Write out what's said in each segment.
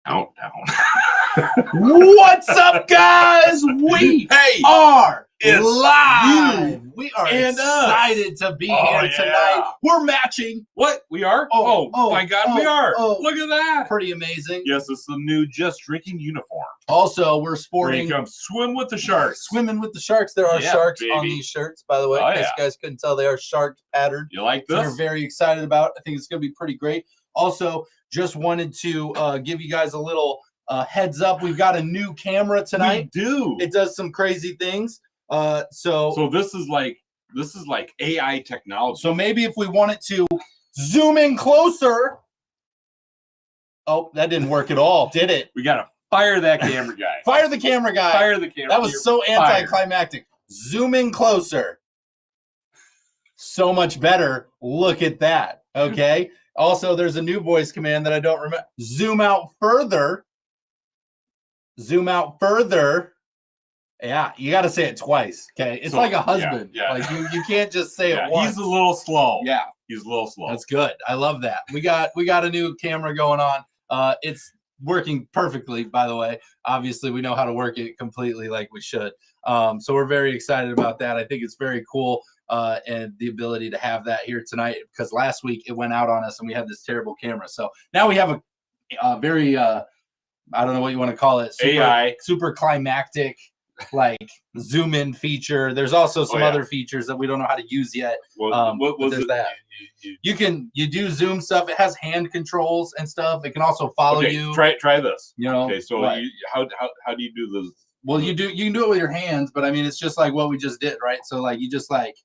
Countdown. What's up, guys? We are live. We are excited to be here tonight. We're matching. What? We are? Oh my God, we are. Look at that. Pretty amazing. Yes, it's the new Just Drinking uniform. Also, we're sporting. Here you come. Swim with the sharks. Swimming with the sharks. There are sharks baby. on these shirts, by the way. In case you guys couldn't tell, they are shark patterned. You like this? We're very excited about. I think it's going to be pretty great. Also, just wanted to give you guys a little heads up. We've got a new camera tonight. We do. It does some crazy things. So this is like AI technology. So maybe if we wanted to zoom in closer. Oh, that didn't work at all, did it? We gotta fire that camera guy. Fire the camera guy. Fire the camera. That was so anticlimactic. Zoom in closer. So much better. Look at that. Okay. Also, there's a new voice command that I don't remember. Zoom out further. Zoom out further. Yeah, you got to say it twice. Okay, it's like a husband. Yeah. Like you can't just say it once. He's a little slow. Yeah, he's a little slow. That's good. I love that. We got a new camera going on. It's working perfectly, by the way. Obviously, we know how to work it completely like we should. So we're very excited about that. I think it's very cool. And the ability to have that here tonight, because last week it went out on us and we had this terrible camera. So now we have a very, I don't know what you want to call it. Super climactic, like zoom in feature. There's also some other features that we don't know how to use yet. What was it? That. You do zoom stuff. It has hand controls and stuff. It can also follow you. Try this. You know. Okay. So how do you do this? Well, you can do it with your hands, but I mean, it's just like what we just did, right? So like you just like.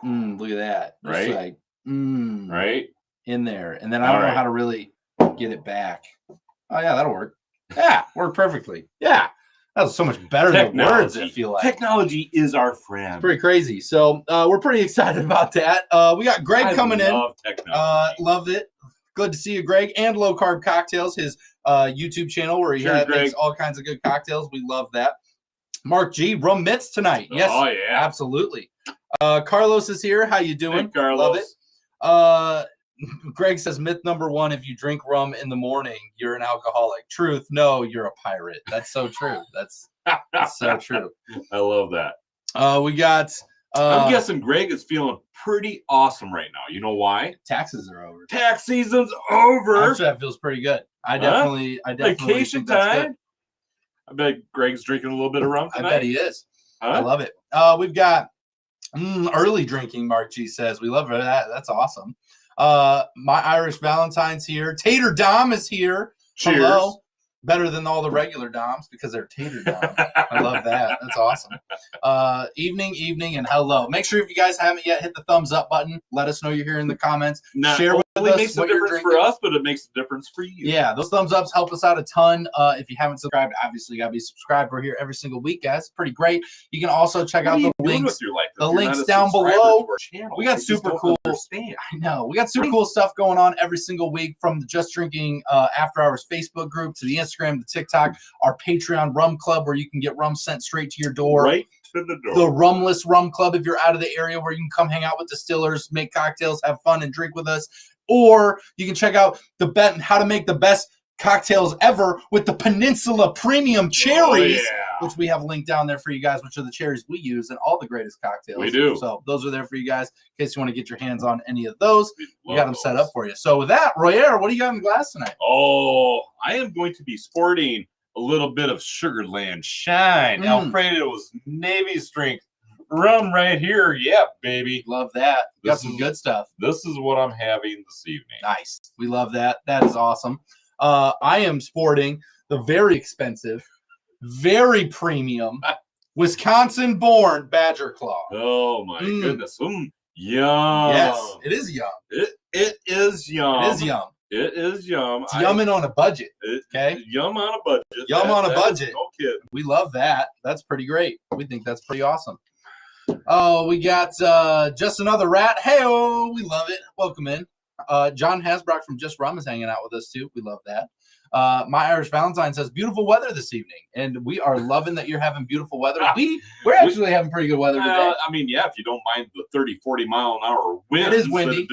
Look at that. Right. Just like, right in there. And then I don't know how to really get it back. Oh yeah, that'll work. Yeah, worked perfectly. Yeah. That was so much better than words, I feel like. Technology is our friend. It's pretty crazy. So we're pretty excited about that. We got Greg coming in. Technology. Loved it. Good to see you, Greg. And Low Carb Cocktails, his YouTube channel where he makes all kinds of good cocktails. We love that. Mark G, rum mitts tonight. Yes. Oh yeah, absolutely. Carlos is here. How you doing? Hey, Carlos. Love it. Greg says myth number 1: if you drink rum in the morning, you're an alcoholic. Truth, no, you're a pirate. That's so true. That's so true. I love that. We got. I'm guessing Greg is feeling pretty awesome right now. You know why? Taxes are over. Tax season's over. I'm sure that feels pretty good. I definitely vacation time. I bet Greg's drinking a little bit of rum tonight. I bet he is. I love it. We've got early drinking, Mark G says. We love that. That's awesome. My Irish Valentine's here. Tater Dom is here. Cheers. Hello. Better than all the regular Doms because they're Tater Dom. I love that. That's awesome. Evening, and hello. Make sure if you guys haven't yet, hit the thumbs up button. Let us know you're here in the comments. Share with us. It makes a difference for us, but it makes a difference for you. Yeah, those thumbs ups help us out a ton. If you haven't subscribed, obviously you gotta be subscribed. We're here every single week, guys. Pretty great. You can also check out the links. The links down below. We got super cool. I know. We got super cool stuff going on every single week, from the Just Drinking After Hours Facebook group to the Instagram, the TikTok, our Patreon Rum Club where you can get rum sent straight to your door. Right to the door. The Rumless Rum Club if you're out of the area, where you can come hang out with distillers, make cocktails, have fun, and drink with us. Or you can check out how to make the best cocktails ever with the Peninsula Premium Cherries, which we have linked down there for you guys, which are the cherries we use in all the greatest cocktails. We do. So those are there for you guys in case you want to get your hands on any of those. We got them set up for you. So with that, Royer, what do you got in the glass tonight? Oh, I am going to be sporting a little bit of Sugarland Shine. Alfredo's Navy Strength rum right here. Yeah, baby. Love that. Got some good stuff. This is what I'm having this evening. Nice. We love that. That is awesome. I am sporting the very expensive, very premium, Wisconsin-born Badger Claw. Oh, my goodness. Yum. Yes, it is yum. It is yum. It is yum. It is yum. It's yumming on a budget. Okay? Yum on a budget. Yum on a budget. No kidding. We love that. That's pretty great. We think that's pretty awesome. Oh, we got Just Another Rat. Hey-oh, we love it. Welcome in. John Hasbrock from Just Rum is hanging out with us, too. We love that. My Irish Valentine says, beautiful weather this evening. And we are loving that you're having beautiful weather. We're actually having pretty good weather today. I mean, yeah, if you don't mind the 30, 40 mile an hour wind. It is windy.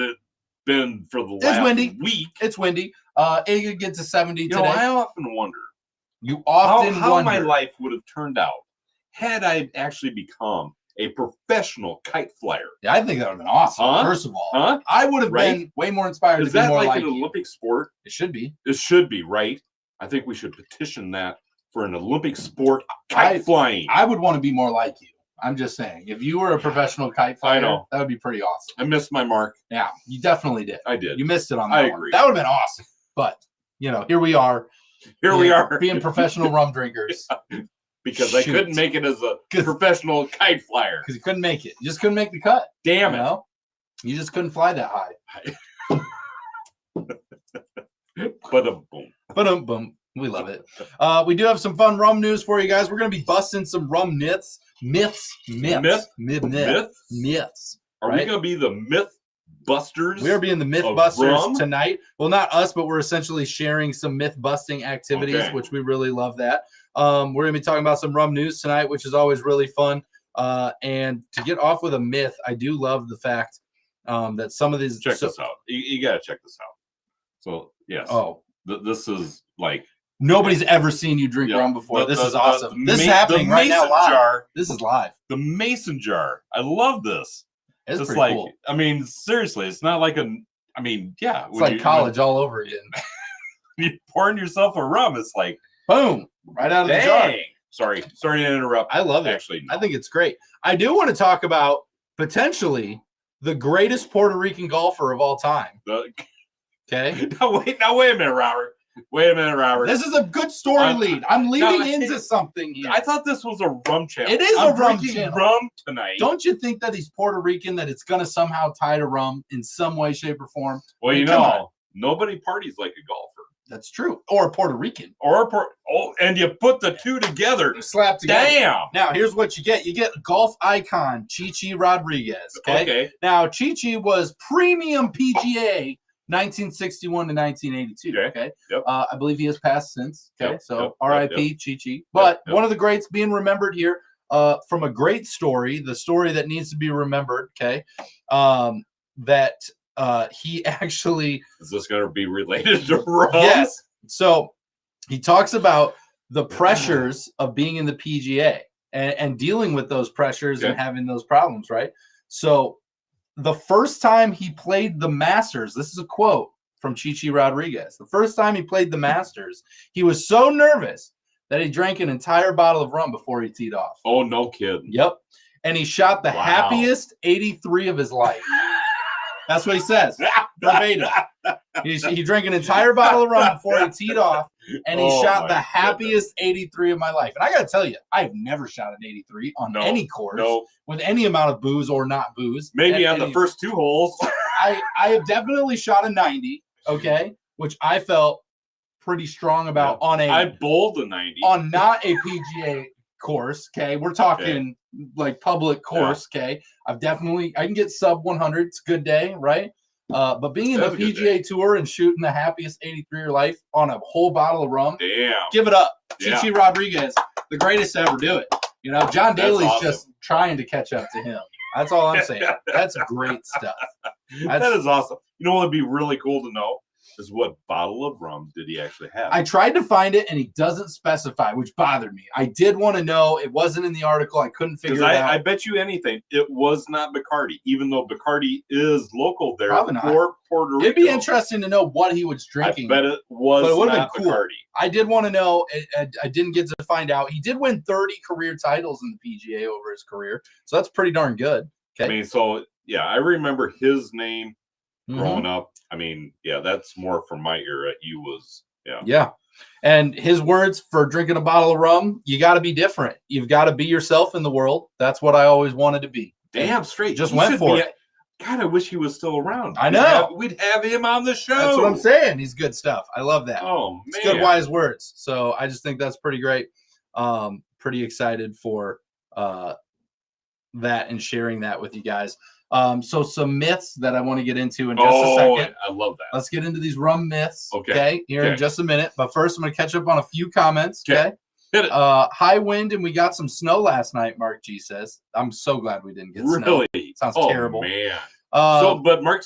been for the last week. It's windy. It could get to 70 You today. know, I often wonder how my life would have turned out had I actually become a professional kite flyer. Yeah, I think that would have been awesome. Huh? First of all, Huh? I would have been way more inspired Is to be that more like like an you. Olympic sport? It should be. It should be, right? I think we should petition that for an Olympic sport, kite flying. I would want to be more like you. I'm just saying, if you were a professional kite flyer, that would be pretty awesome. I missed my mark. Yeah, you definitely did. I did. You missed it on that I one. agree. That would have been awesome. But, here we are. We are. Being professional rum drinkers. Because I couldn't make it as a professional kite flyer. Because you couldn't make it. You just couldn't make the cut. Damn it. You just couldn't fly that high. Ba-dum, boom. We love it. We do have some fun rum news for you guys. We're going to be busting some rum myths. Myths. Are we going to be the myth busters? We are being the myth busters tonight. Well, not us, but we're essentially sharing some myth busting activities, which we really love that. We're going to be talking about some rum news tonight, which is always really fun. And to get off with a myth, I do love the fact that some of these... Check this out. You got to check this out. So, yes. Oh. This is like... Nobody's ever seen you drink rum before. This is awesome. This is happening right now live. Jar, this is live. The mason jar. I love this. It's just pretty like, cool. I mean, seriously, it's not like It's like college all over again. You're pouring yourself a rum. It's like, boom, right out of the jar. Sorry to interrupt. I love it. Actually, no. I think it's great. I do want to talk about potentially the greatest Puerto Rican golfer of all time. Okay. Now wait a minute, Robert. This is a good story lead. I'm leading into something here. I thought this was a rum channel. It is a rum channel. Rum tonight. Don't you think that he's Puerto Rican, that it's going to somehow tie to rum in some way, shape, or form? Well, nobody parties like a golfer. That's true. Or a Puerto Rican. And you put the two together. Slap together. Damn. Now, here's what you get. You get golf icon, Chi Rodriguez. Okay. Now, Chi was premium PGA 1961 to 1982. Okay. Yep. I believe he has passed since. Okay. Yep. So R.I.P. Chi. But one of the greats being remembered here from a great story, the story that needs to be remembered. Okay. That he actually. Is this going to be related to rum? Yes. So he talks about the pressures of being in the PGA and dealing with those pressures and having those problems. Right. So the first time he played the Masters, this is a quote from Chi Rodriguez. The first time he played the Masters, he was so nervous that he drank an entire bottle of rum before he teed off. Oh, no kidding. Yep. And he shot the happiest 83 of his life. That's what he says. Verbatim. He drank an entire bottle of rum before he teed off, and he shot the happiest 83 of my life. And I got to tell you, I've never shot an 83 on any course with any amount of booze or not booze. Maybe on the first two holes. I have definitely shot a 90, okay, which I felt pretty strong about on a... I bowled a 90. On not a PGA course, okay? We're talking like public course, okay? I can get sub 100. It's a good day, right? But being in the PGA Tour and shooting the happiest 83 of your life on a whole bottle of rum, give it up. Chi Rodriguez, the greatest to ever do it. John Daly's just trying to catch up to him. That's all I'm saying. That's great stuff. That is awesome. You know what would be really cool to know is what bottle of rum did he actually have? I tried to find it, and he doesn't specify, which bothered me. I did want to know. It wasn't in the article. I couldn't figure it out. I bet you anything, it was not Bacardi, even though Bacardi is local there for Puerto Rico. It'd be interesting to know what he was drinking. I bet it was not been cool. Bacardi. I did want to know. I didn't get to find out. He did win 30 career titles in the PGA over his career, so that's pretty darn good. Okay. I mean, so, I remember his name growing up. I mean, that's more from my era. He was, Yeah. And his words for drinking a bottle of rum, you got to be different. You've got to be yourself in the world. That's what I always wanted to be. Damn straight. Just went for it. God, I wish he was still around. I know. We'd have him on the show. That's what I'm saying. He's good stuff. I love that. Oh, man. It's good, wise words. So I just think that's pretty great. Pretty excited for that and sharing that with you guys. So some myths that I want to get into in just a second. I love that. Let's get into these rum myths. Okay. In just a minute. But first, I'm going to catch up on a few comments. Okay. Hit it. High wind, and we got some snow last night, Mark G says. I'm so glad we didn't get snow. Really? Sounds terrible. Man. But Mark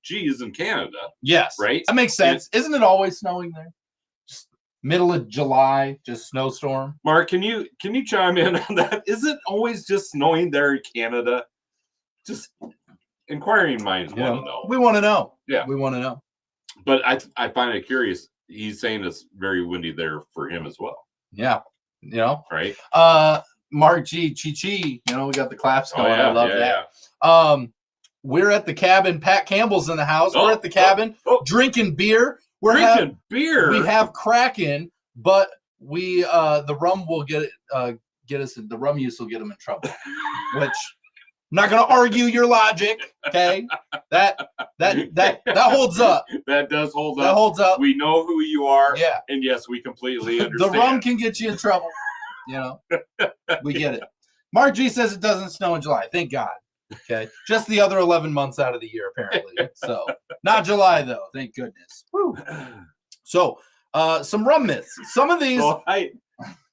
G is in Canada. Yes. Right? That makes sense. Isn't it always snowing there? Just middle of July, just snowstorm. Mark, can you chime in on that? Is it always just snowing there in Canada? Just inquiring minds want to know. We want to know. Yeah. We want to know. But I find it curious. He's saying it's very windy there for him as well. Yeah. Right? Mark G, Chi, we got the claps going. I love that. Yeah. We're at the cabin. Pat Campbell's in the house. We're at the cabin drinking beer. Drinking beer. We have Kraken, but we the rum will get us. The rum use will get them in trouble. Which I'm not going to argue your logic. Okay, that holds up. That does hold up. That holds up. We know who you are. Yeah, and yes, we completely understand. The rum can get you in trouble. We get it. Mark G says it doesn't snow in July. Thank God. Okay, just the other 11 months out of the year, apparently. So not July though. Thank goodness. Woo. So, some rum myths. Some of these.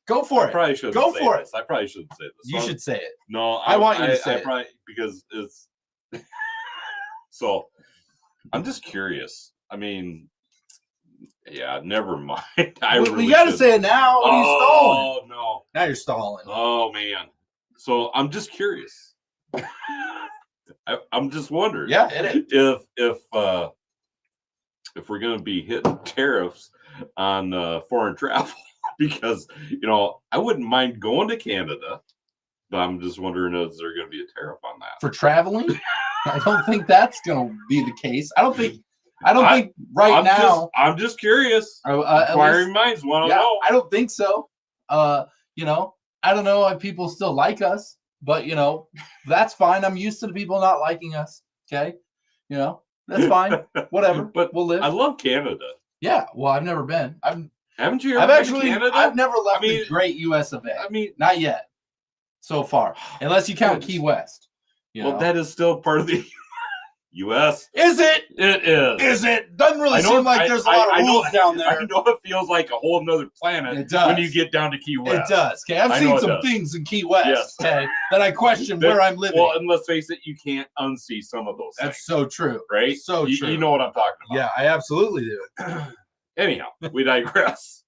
Go for it. I probably shouldn't. Go for it. I probably shouldn't say this. You should say it. No, I want you to say it. Probably, because it's. So, I'm just curious. I mean, yeah, never mind. We got to say it now. What are you stalling? Oh no! Now you're stalling. Oh man! So I'm just curious. I'm just wondering. Yeah, hit it. If we're going to be hitting tariffs on foreign travel, because I wouldn't mind going to Canada, but I'm just wondering, is there going to be a tariff on that for traveling? I don't think that's going to be the case. I don't think right now. I'm just curious. Inquiring minds want to know. I don't think so. I don't know if people still like us, but that's fine. I'm used to the people not liking us. Okay, that's fine. Whatever. But we'll live. I love Canada. Yeah. Well, I've never been. Haven't you? I've never left the great U.S. of A. Not yet. So far, unless you count Key West. Well, that is still part of the U.S. Is it? It is. Is it? Doesn't really seem like there's a lot of rules down there. I know it feels like a whole nother planet. It does. When you get down to Key West. It does. Okay, I've seen some things in Key West. Okay, that I question where I'm living. Well, and let's face it, you can't unsee some of those. That's so true. Right? So true. You know what I'm talking about. Yeah, I absolutely do. Anyhow, we digress.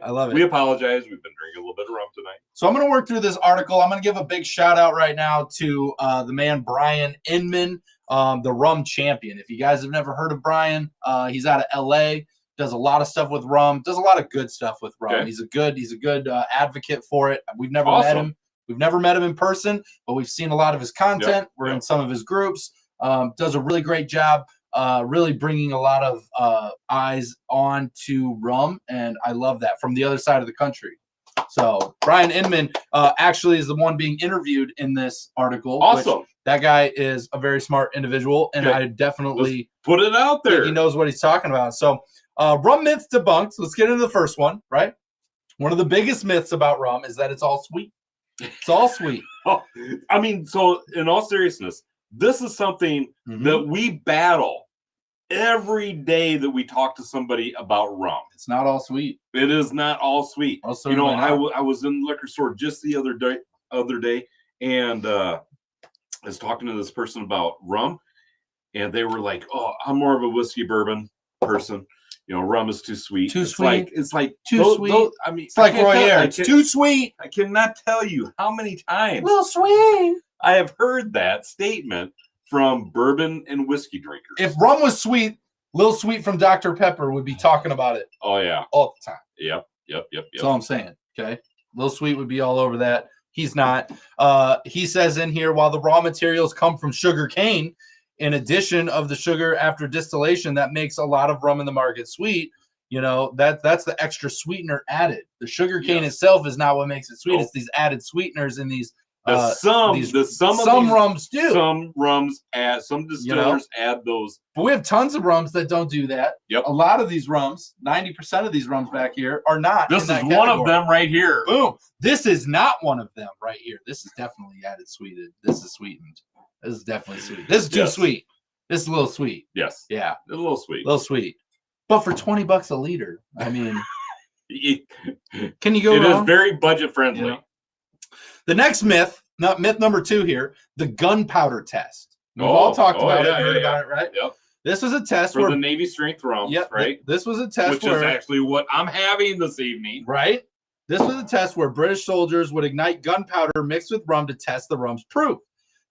I love it. We apologize. We've been drinking a little bit of rum tonight. So I'm going to work through this article. I'm going to give a big shout out right now to the man Brian Inman, the rum champion. If you guys have never heard of Brian, he's out of LA, does a lot of stuff with rum, does a lot of good stuff with rum. Okay. He's a good advocate for it. We've never met him. We've never met him in person, but we've seen a lot of his content. We're in some of his groups. Does a really great job. Really bringing a lot of eyes on to rum, and I love that from the other side of the country. So Brian Inman actually is the one being interviewed in this article. Awesome. That guy is a very smart individual, and I definitely put it out there. He knows what he's talking about. So rum myths debunked. Let's get into the first one, right? One of the biggest myths about rum is that it's all sweet. It's all sweet. So in all seriousness, this is something that we battle every day that we talk to somebody about rum. It's not all sweet. It is not all sweet. Also, I was in the liquor store just the other day, and I was talking to this person about rum, and they were like, "Oh, I'm more of a whiskey bourbon person. Rum is too sweet. It's like too sweet. It's like Royer. It's too sweet. I cannot tell you how many times. Little sweet. I have heard that statement from bourbon and whiskey drinkers. If rum was sweet, Lil Sweet from Dr. Pepper would be talking about it. Oh yeah, all the time. Yep. That's all I'm saying. Okay, Lil Sweet would be all over that. He's not. He says in here, while the raw materials come from sugar cane, in addition of the sugar after distillation, that makes a lot of rum in the market sweet. That's the extra sweetener added. The sugar cane itself is not what makes it sweet. It's these added sweeteners in these. Some rums do. Some rums add. Some distillers add those. But we have tons of rums that don't do that. Yep. A lot of these rums, 90% of these rums back here, are not. This is one of them right here. Boom. This is not one of them right here. This is definitely added sweetened. This is sweetened. This is definitely sweet. This is too sweet. This is a little sweet. Yes. Yeah. A little sweet. A little sweet. But for $20 a liter, I mean, can you go wrong? It is very budget friendly. The next myth, myth number 2 here, the gunpowder test. We've all talked about yeah, it, heard yeah, about it, right? Yep. This was a test For where the Navy strength rums, yep, right? This was a test Which where is actually what I'm having this evening. right. This was a test where British soldiers would ignite gunpowder mixed with rum to test the rum's proof.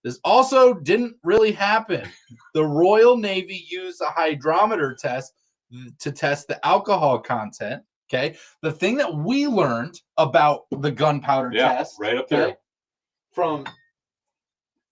This also didn't really happen. The Royal Navy used a hydrometer test to test the alcohol content. Okay. The thing that we learned about the gunpowder test, right up there, from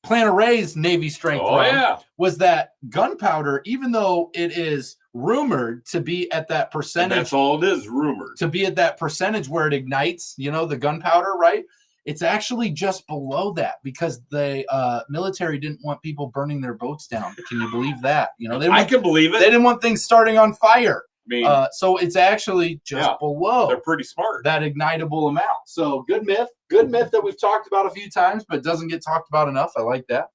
Planaray's Navy strength rum, was that gunpowder, even though it is rumored to be at that percentage, and that's all it is, rumored to be at that percentage where it ignites, the gunpowder, right? It's actually just below that because the military didn't want people burning their boats down. Can you believe that? I can believe it. They didn't want things starting on fire. I mean, so it's actually just below. They're pretty smart. That ignitable amount. So good myth that we've talked about a few times, but doesn't get talked about enough. I like that.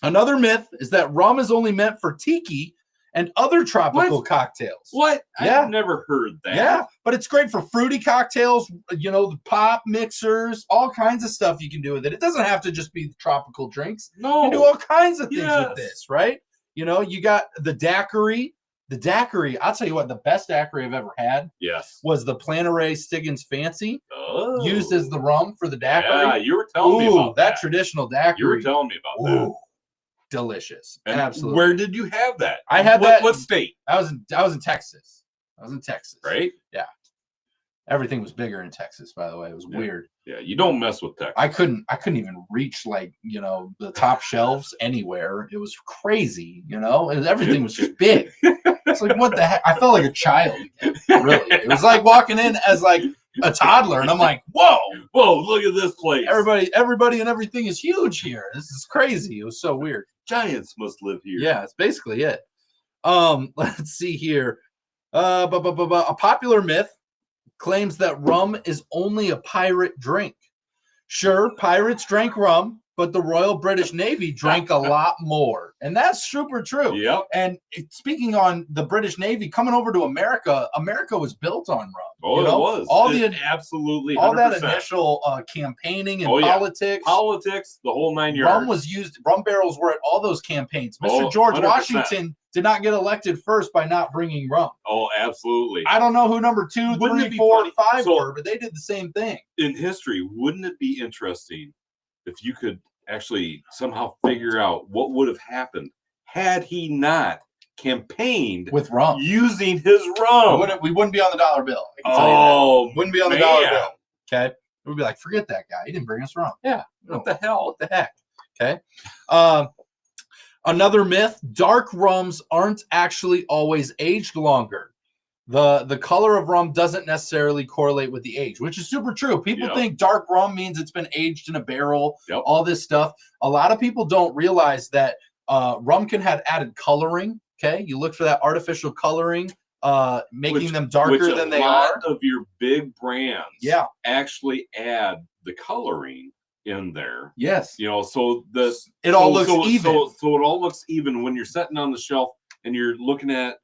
Another myth is that rum is only meant for tiki and other tropical cocktails. What? Yeah. I've never heard that. Yeah, but it's great for fruity cocktails, the pop mixers, all kinds of stuff you can do with it. It doesn't have to just be tropical drinks. No. You can do all kinds of things with this, right? You got the daiquiri. The daiquiri, I'll tell you what, the best daiquiri I've ever had was the Planaray Stiggins Fancy, used as the rum for the daiquiri. Yeah, you were telling me about that. Traditional daiquiri. You were telling me about that. Delicious. And absolutely. Where did you have that? I had that. What state? I was in Texas. Right? Yeah. Everything was bigger in Texas, by the way. It was weird. Yeah, you don't mess with Texas. I couldn't even reach the top shelves anywhere. It was crazy, everything was just big. It's like, what the heck? I felt like a child again, really. It was like walking in as like a toddler, and I'm like, whoa, look at this place. Everybody and everything is huge here. This is crazy. It was so weird. Giants must live here. Yeah, it's basically it. Let's see here. A popular myth claims that rum is only a pirate drink. Sure, pirates drank rum, but the Royal British Navy drank a lot more. And that's super true. Yep. And speaking on the British Navy coming over to America, America was built on rum. Oh, it was. Absolutely. 100%. All that initial campaigning and politics. Politics, the whole 9 yards. Rum was used, rum barrels were at all those campaigns. Mr. George 100%. Washington did not get elected first by not bringing rum. Oh, absolutely. I don't know who number 2, Wouldn't 3, it be 4, funny? 5 were, but they did the same thing. In history, wouldn't it be interesting if you could actually somehow figure out what would have happened had he not campaigned with rum, using his rum? We wouldn't be on the dollar bill. Wouldn't be on the dollar bill. Okay, we'd be like, forget that guy. He didn't bring us rum. Yeah, what the hell? What the heck? Okay. Another myth: dark rums aren't actually always aged longer. The color of rum doesn't necessarily correlate with the age, which is super true. People think dark rum means it's been aged in a barrel, all this stuff. A lot of people don't realize that rum can have added coloring. Okay, you look for that artificial coloring, making them darker than they are. A lot of your big brands actually add the coloring in there. Yes. So it all looks even. So it all looks even when you're sitting on the shelf and you're looking at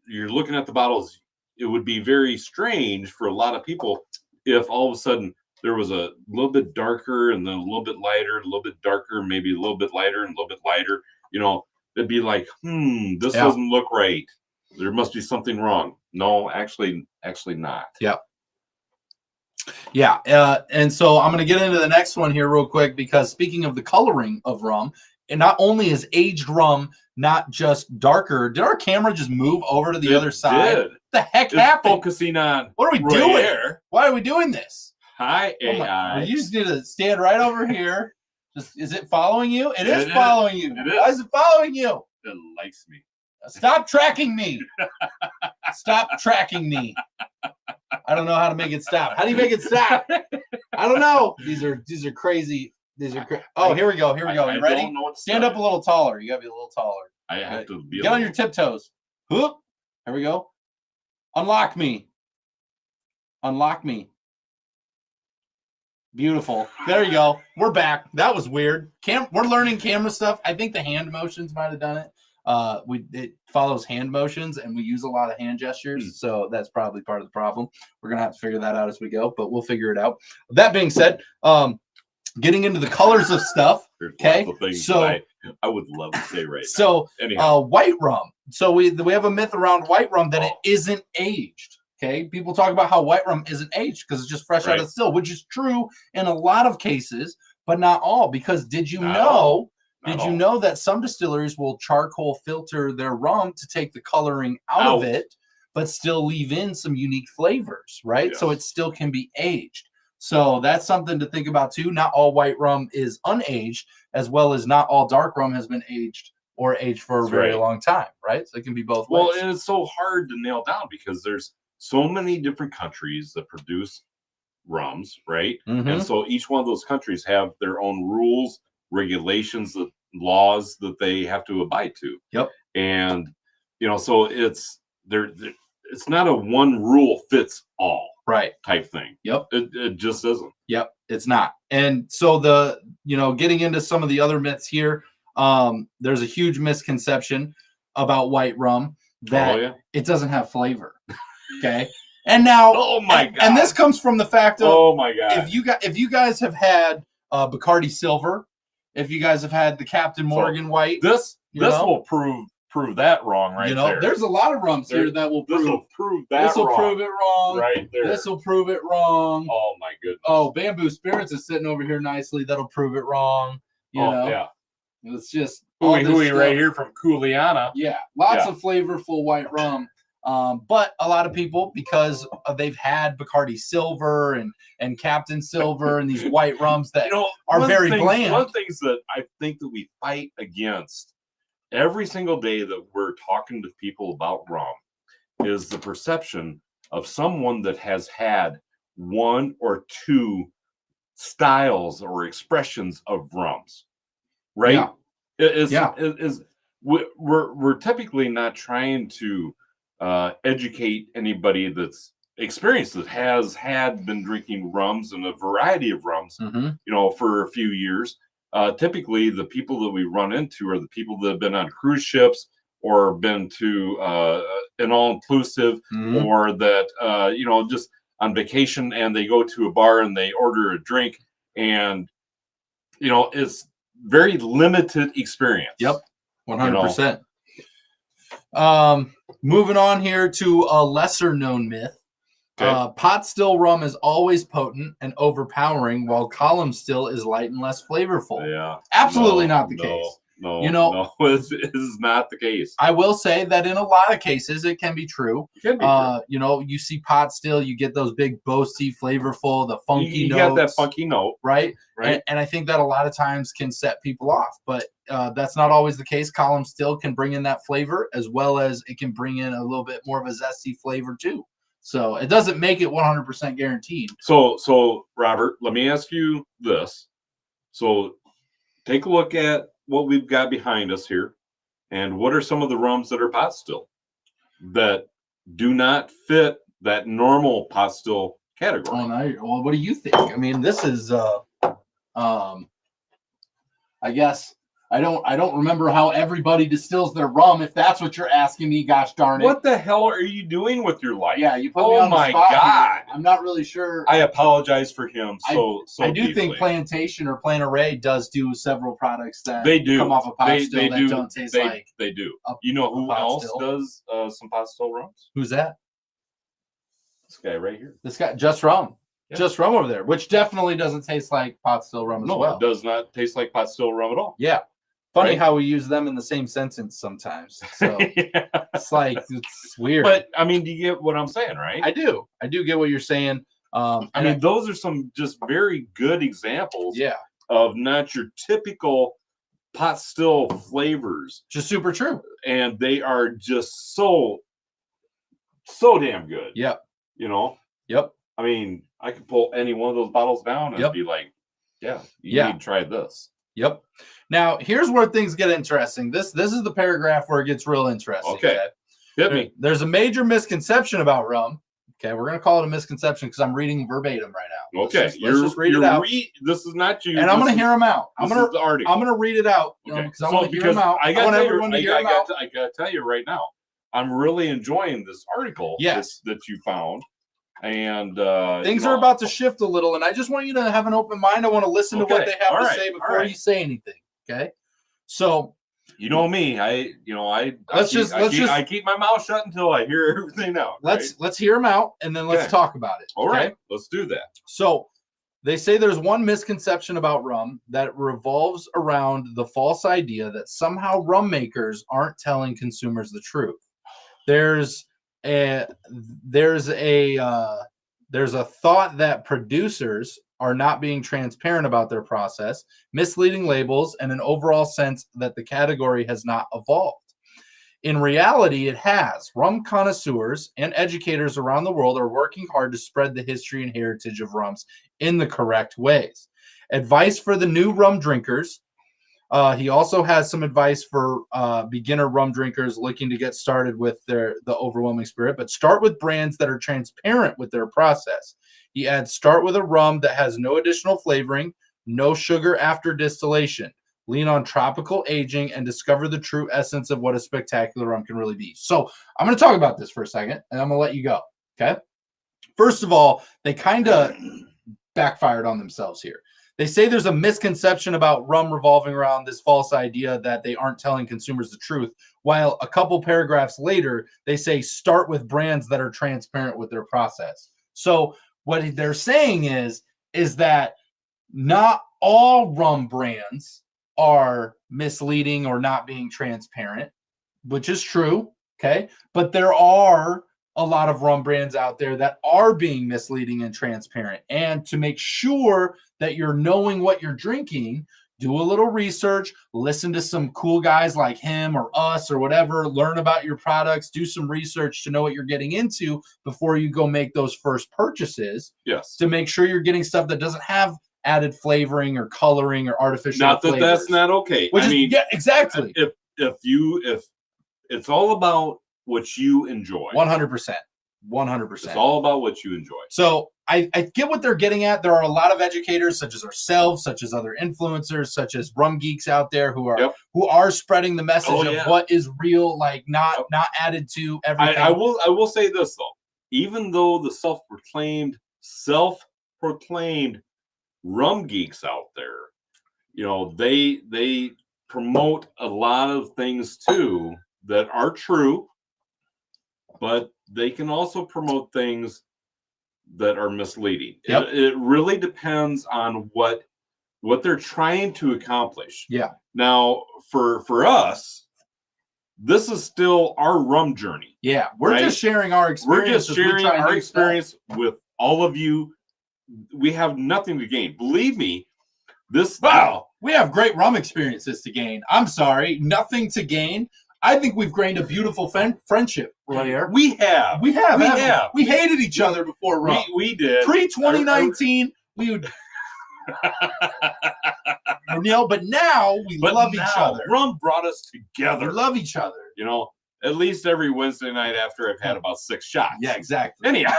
the bottles. It would be very strange for a lot of people if all of a sudden there was a little bit darker and then a little bit lighter, a little bit darker, maybe a little bit lighter and a little bit lighter. It'd be like, this doesn't look right. There must be something wrong. No, actually not. Yeah. Yeah. And so I'm going to get into the next one here real quick, because speaking of the coloring of rum, and not only is aged rum not just darker. Did our camera just move over to the other side? Did. What the heck happened? Focusing on what are we doing? Here. Why are we doing this? Hi, AI. You just need to stand right over here. Is it following you? It is following you. Why is it following you? It likes me. Stop tracking me. Stop tracking me. I don't know how to make it stop. How do you make it stop? I don't know. These are crazy. Oh, here we go. Here we go. You ready? Stand up a little taller. You gotta be a little taller. I have to be. Get on your tiptoes. Whoop. Here we go. Unlock me. Unlock me. Beautiful. There you go. We're back. That was weird. We're learning camera stuff. I think the hand motions might have done it. It follows hand motions, and we use a lot of hand gestures, so that's probably part of the problem. We're gonna have to figure that out as we go, but we'll figure it out. That being said, getting into the colors of stuff. Okay, so I would love to say right So, now. Anyhow. white rum. So we have a myth around white rum that it isn't aged. Okay, people talk about how white rum isn't aged because it's just fresh out of the still, which is true in a lot of cases, but not all. Because did you know that some distilleries will charcoal filter their rum to take the coloring out of it, but still leave in some unique flavors, right? Yes. So it still can be aged. So that's something to think about too. Not all white rum is unaged, as well as not all dark rum has been aged or aged for a very long time, right? So it can be both ways. Well, and it's so hard to nail down because there's so many different countries that produce rums, right? And so each one of those countries have their own rules, regulations, laws that they have to abide to. Yep. And so it's not a one rule fits all type thing. Yep. It just isn't. Yep, it's not. And so getting into some of the other myths here, there's a huge misconception about white rum that it doesn't have flavor. Okay. And now, oh my god! And this comes from the fact of, oh my god! If you guys have had Bacardi Silver, if you guys have had the Captain Morgan White, this will prove that wrong, right? There. There's a lot of rums here that will prove that. This will prove it wrong, right there. This will prove it wrong. Oh my goodness! Oh, Bamboo Spirits is sitting over here nicely. That'll prove it wrong. You know? Yeah. It's just hooey right here from Cooliana. Yeah, lots of flavorful white rum. But a lot of people, because they've had Bacardi Silver and Captain Silver and these white rums that are very bland. One of the things that I think that we fight against every single day that we're talking to people about rum is the perception of someone that has had one or two styles or expressions of rums, right? We're typically not trying to educate anybody that's experienced that has been drinking rums and a variety of rums, for a few years. Typically, the people that we run into are the people that have been on cruise ships or been to an all-inclusive, or that just on vacation, and they go to a bar and they order a drink, and it's very limited experience. Yep, 100%. Moving on here to a lesser known myth. Pot still rum is always potent and overpowering, while column still is light and less flavorful. Yeah, absolutely not the case. No, this is not the case. I will say that in a lot of cases it can be true. It can be true. You see pot still, you get those big boasty, flavorful, the funky you notes. You got that funky note, right? And I think that a lot of times can set people off, but that's not always the case. Column still can bring in that flavor, as well as it can bring in a little bit more of a zesty flavor too. So it doesn't make it 100% guaranteed. So Robert, let me ask you this. So take a look at what we've got behind us here, and what are some of the rums that are pot still that do not fit that normal pot still category? Well, what do you think? I mean, this is I guess I don't remember how everybody distills their rum. If that's what you're asking me, gosh darn it! What the hell are you doing with your life? Yeah, you put me on the spot. God! Here. I'm not really sure. I apologize for him. I do think Plantation or Plan Array does do several products that they do come off a pot still that don't taste like. They do. You know who else does some pot still rums? Who's that? This guy right here. This guy, Just Rum. Yeah. Just Rum over there, which definitely doesn't taste like pot still rum as well. No, it does not taste like pot still rum at all. Yeah. Funny how we use them in the same sentence sometimes. So it's like, it's weird. But I mean, do you get what I'm saying, right? I do get what you're saying. I mean, those are some just very good examples of not your typical pot still flavors. Just super true. And they are just so damn good. Yep. Yep. I mean, I could pull any one of those bottles down and be like, you need to try this. Yep. Now, here's where things get interesting. This is the paragraph where it gets real interesting. Okay. Hit me. There's a major misconception about rum. Okay, we're going to call it a misconception because I'm reading verbatim right now. Okay. Let's just read it out. This is not you. And I'm going to hear them out. I'm going to read it out because I want to hear them out. I want everyone to hear them out. I got to tell you right now, I'm really enjoying this article that you found. And things are about to shift a little, and I just want you to have an open mind. I want to listen to what they have to say before you say anything. Okay. So you know me, I keep my mouth shut until I hear everything out. Let's hear them out, and then let's talk about it. All right, let's do that. So they say there's one misconception about rum that revolves around the false idea that somehow rum makers aren't telling consumers the truth. There's a thought that producers are not being transparent about their process, misleading labels, and an overall sense that the category has not evolved. In reality, it has. Rum connoisseurs and educators around the world are working hard to spread the history and heritage of rums in the correct ways. Advice for the new rum drinkers. He also has some advice for beginner rum drinkers looking to get started with the overwhelming spirit, but start with brands that are transparent with their process. He adds, start with a rum that has no additional flavoring, no sugar after distillation. Lean on tropical aging and discover the true essence of what a spectacular rum can really be. So I'm going to talk about this for a second, and I'm going to let you go. Okay. First of all, they kind of backfired on themselves here. They say there's a misconception about rum revolving around this false idea that they aren't telling consumers the truth, while a couple paragraphs later, they say start with brands that are transparent with their process. So what they're saying is that not all rum brands are misleading or not being transparent, which is true, okay? But there are a lot of rum brands out there that are being misleading and transparent. And to make sure that you're knowing what you're drinking, do a little research, listen to some cool guys like him or us or whatever, learn about your products, do some research to know what you're getting into before you go make those first purchases. Yes. To make sure you're getting stuff that doesn't have added flavoring or coloring or artificial not that flavors. That's not okay. Which yeah, exactly. If it's all about what you enjoy. 100%. 100%. It's all about what you enjoy. So I get what they're getting at. There are a lot of educators, such as ourselves, such as other influencers, such as rum geeks out there who are spreading the message of what is real, like not added to everything. I will say this though, even though the self-proclaimed rum geeks out there, they promote a lot of things too that are true, but they can also promote things that are misleading. Yep. It really depends on what they're trying to accomplish. Yeah. Now, for us, this is still our rum journey. Yeah, we're just sharing our experience. We're just sharing our experience with all of you. We have nothing to gain. Believe me, we have great rum experiences to gain. I'm sorry, nothing to gain. I think we've gained a beautiful friendship, Royer. We have. We hated each other before rum. We did. Pre-2019, we would... but now we love each other. Rum brought us together. We love each other. At least every Wednesday night after I've had about 6 shots. Yeah, exactly. Anyhow.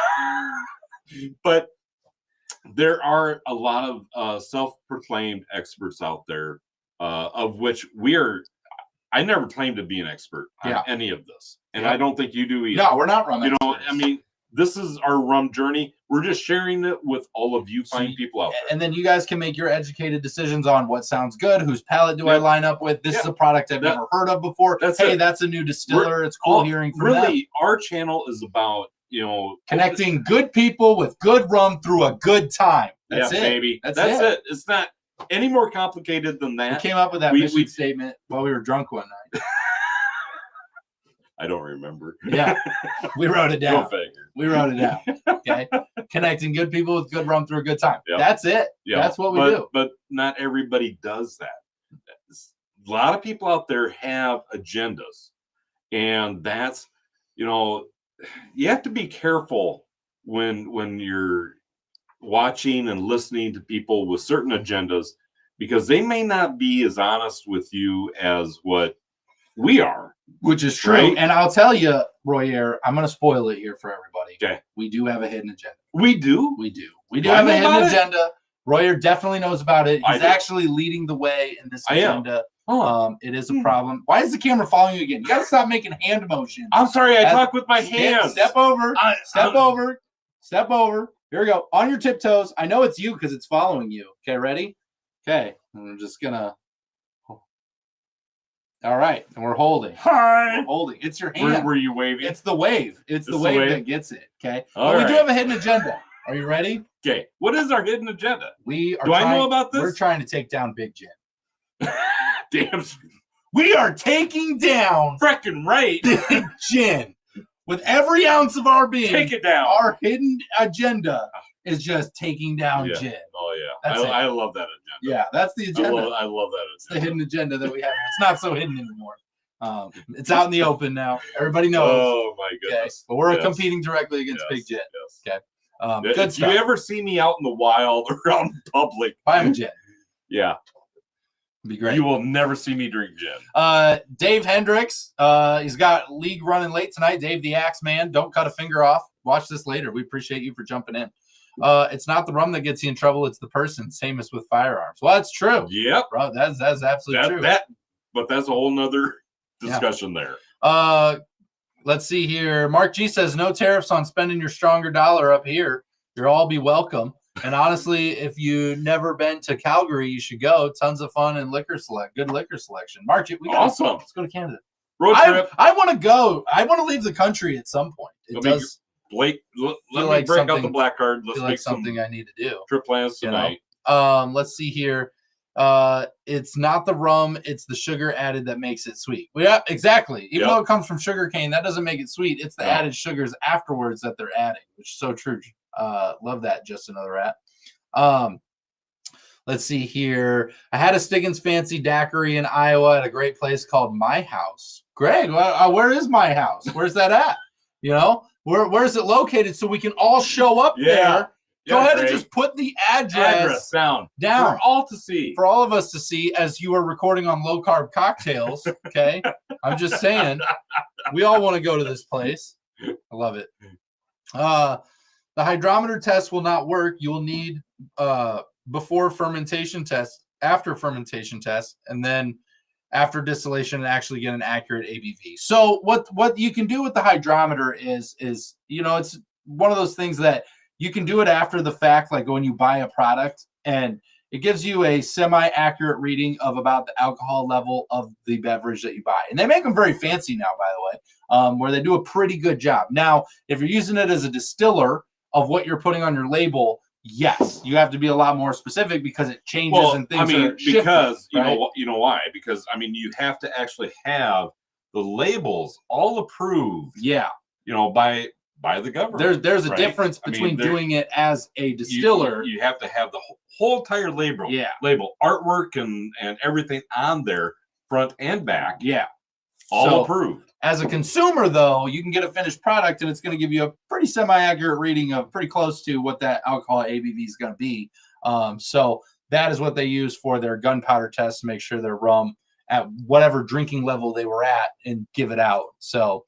But there are a lot of self-proclaimed experts out there, of which I never claimed to be an expert on any of this. And I don't think you do either. No, we're not rum experts. I mean, this is our rum journey. We're just sharing it with all of you fine people out there. And then you guys can make your educated decisions on what sounds good, whose palate do I line up with. This is a product I've never heard of before. That's a new distiller. It's cool hearing from them. Really, our channel is about, connecting good people with good rum through a good time. That's it. Baby. That's it. It's not any more complicated than that. We came up with that mission statement while we were drunk one night. I don't remember. Yeah, we wrote it down. Go figure. We wrote it down. Okay, connecting good people with good rum through a good time. Yep. That's it. Yep. That's what we do. But not everybody does that. A lot of people out there have agendas, and that's you have to be careful when you're watching and listening to people with certain agendas, because they may not be as honest with you as what we are. Which is true. Right? And I'll tell you, Royer, I'm going to spoil it here for everybody. Okay. We do have a hidden agenda. We do? We do. We do have a hidden agenda. Royer definitely knows about it. He's actually leading the way in this agenda. It is a problem. Why is the camera following you again? You got to stop making hand motions. I'm sorry. I talk with my hands. Step over. Step over. Here we go. On your tiptoes. I know it's you because it's following you. Okay, ready? Okay. I'm just going to... All right, and we're holding. Hi. We're holding. It's your hand. Were you waving? It's the wave. It's the wave that gets it. Okay. All but we right. do have a hidden agenda. Are you ready? Okay. What is our hidden agenda? I know about this? We're trying to take down Big Gin. Damn. We are taking down Freaking right. Big Gin. With every ounce of our being. Take it down. Our hidden agenda is just taking down gin. Oh, yeah. I love that agenda. Yeah, that's the agenda. I love that agenda. It's the hidden agenda that we have. It's not so hidden anymore. It's out in the open now. Everybody knows. Oh, my goodness. Okay? But we're competing directly against Big Gin. Yes. Okay. Good if stuff. you ever see me out in the wild or out in public, buy him a gin. Yeah. It'd be great. You will never see me drink gin. Dave Hendricks, he's got league running late tonight. Dave the Axe Man, don't cut a finger off. Watch this later. We appreciate you for jumping in. It's not the rum that gets you in trouble. It's the person. Same as with firearms. Well, that's true. Yep. Bro, that's absolutely true. But that's a whole nother discussion there. Let's see here. Mark G says, no tariffs on spending your stronger dollar up here. You'll all be welcome. And honestly, if you've never been to Calgary, you should go. Tons of fun and good liquor selection. Mark G, awesome. Let's go to Canada. Road trip. I want to go. I want to leave the country at some point. Blake, let me break out the black card. Let's make something I need to do. Trip plans tonight. Let's see here. It's not the rum, it's the sugar added that makes it sweet. Yeah, exactly. Even though it comes from sugar cane, that doesn't make it sweet. It's the added sugars afterwards that they're adding, which is so true. Love that. Just another rat. Let's see here. I had a Stiggins Fancy Daiquiri in Iowa at a great place called My House. Greg, where is My House? Where's that at? You know, where is it located so we can all show up there? Go ahead and just put the address down for all to see. For all of us to see as you are recording on Low Carb Cocktails. Okay. I'm just saying, we all want to go to this place. I love it. The hydrometer test will not work. You will need before fermentation test, after fermentation test, and then after distillation and actually get an accurate ABV. So what you can do with the hydrometer is it's one of those things that you can do it after the fact, like when you buy a product, and it gives you a semi-accurate reading of about the alcohol level of the beverage that you buy. And they make them very fancy now, by the way, where they do a pretty good job. Now, if you're using it as a distiller of what you're putting on your label, yes, you have to be a lot more specific because it changes and things are shifting, because right? you know why? Because you have to actually have the labels all approved. Yeah. By the government. There's a difference between doing it as a distiller. You have to have the whole entire label. Yeah. Label, artwork, and everything on there, front and back. Yeah. All approved. As a consumer, though, you can get a finished product, and it's going to give you a pretty semi-accurate reading of pretty close to what that alcohol ABV is going to be. So that is what they use for their gunpowder test to make sure their rum at whatever drinking level they were at and give it out. So,